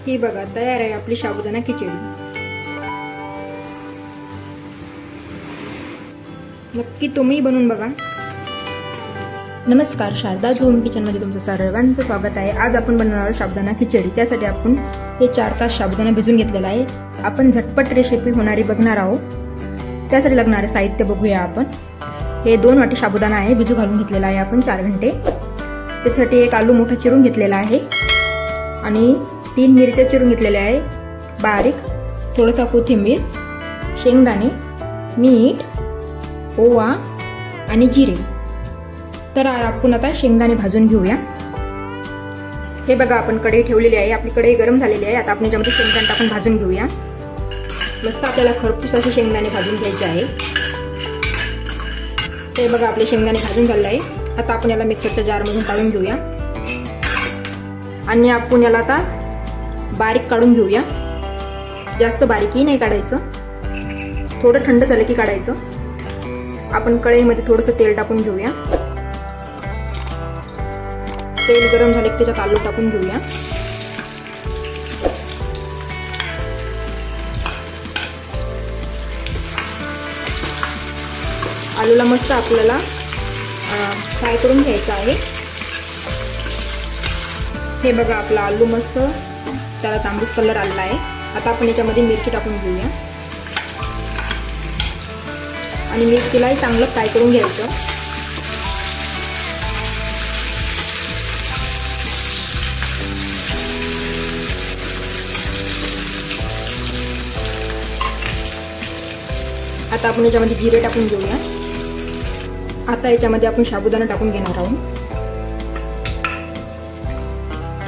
ही बघा तयार आहे आपली साबुदाणा खिचडी। नक्की तुम्ही बनवून बघा। नमस्कार, शारदा होम किचन मध्ये तुमचं सर्वांचं स्वागत आहे। आज आपण बनवणार आहोत साबुदाणा खिचडी। त्यासाठी आपण हे 4 तास साबुदाणा भिजून घेतलेला आहे। आपण झटपट रेसिपी होणारी बघणार आहोत। त्यासाठी लागणारे साहित्य बघूया आपण। हे 2 वाटी साबुदाणा आहे, भिजू घालून घेतलेला आहे आपण 4 घंटे। त्यासाठी एक आलू मोठा चिरून घेतलेला आहे आणि 3 मिरच्या चिरून घेतलेल्या आहे बारीक, थोडासा कोथिंबीर, शेंगदाणे, मीठ, ओवा आणि जिरे। तर आपण आता शेंगदाणे भाजून घेऊया। हे बघा आपण कढई ठेवलेली आहे, आपली कढई गरम झालेली आहे। आता आपण याच्यामध्ये शेंगदाणे टाकून भाजून घेऊया। मस्त आपल्याला खरपूस असे शेंगदाणे भाजून घ्यायचे आहे। हे बघा आपले शेंगदाणे भाजून झाले आहे। आता आपण याला मिक्सरच्या जारमधून काढून घेऊया आणि आपण याला आता बारीक काढून घेऊया। जास्त बारीकही नाही काढायचं, थोडं थंड झालं की काढायचं। आपण कढईमध्ये थोडंसं तेल टाकून घेऊया। तेल गरम झाले की त्याच्यात आलू टाकून घेऊया। आलूला मस्त आपल्याला फ्राय करून घ्यायचं आहे। हे बघा आपला आलू मस्त त्याला तांबूस कलर आलेला आहे। आता आपण याच्यामध्ये मिरची टाकून घेऊया आणि मिरचीलाही चांगलं फ्राय करून घ्यायचं। आता आपण याच्यामध्ये जिरे टाकून घेऊया। आता याच्यामध्ये आपण साबुदाणा टाकून घेणार आहोत,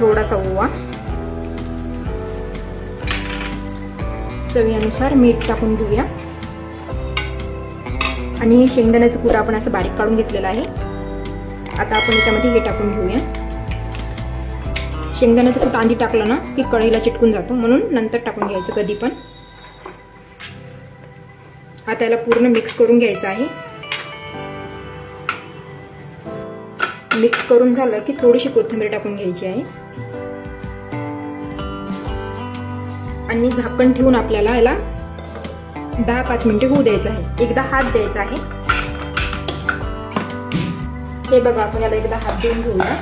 थोडासा ओवा, चवीनुसार मीठ टाकून घेऊया आणि शेंगदाण्याचं कूट आपण असं बारीक काढून घेतलेलं आहे। आता आपण याच्यामध्ये हे टाकून घेऊया। शेंगदाण्याचं कूट आधी टाकलं ना की कढईला चिटकून जातो, म्हणून नंतर टाकून घ्यायचं कधी पण। आता याला पूर्ण मिक्स करून घ्यायचं आहे। मिक्स करून झालं की थोडीशी कोथिंबीर टाकून घ्यायची आहे आणि झाकण ठेवून आपल्याला याला 10-5 मिनिटे होऊ द्यायचं आहे। एकदा हात द्यायचा आहे। हे बघा आपण याला एकदा हात देऊन घेऊया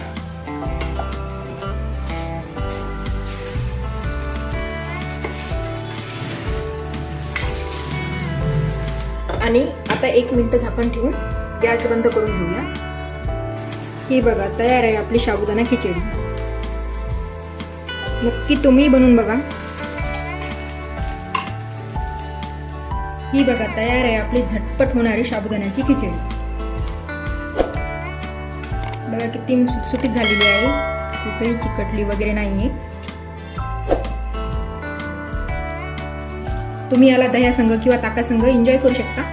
आणि आता 1 मिनिट झाकण ठेवून गॅस बंद करून घेऊया। ही बघा तयार आहे आपली साबुदाणा खिचडी। नक्की तुम्ही बनवून बघा। ही बघा तयार आहे आपली झटपट होणारी साबुदाण्याची खिचडी। बघा किती सुटसुटीत झालेली आहे, कुठेही चिकटली वगैरे नाहीये। तुम्ही याला दह्यासंग किंवा ताकासंग एन्जॉय करू शकता।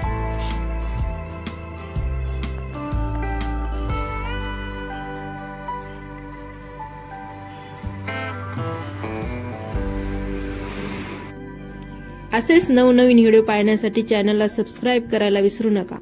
असेच नवनवीन व्हिडिओ पाहण्यासाठी चॅनलला सबस्क्राईब करायला विसरू नका।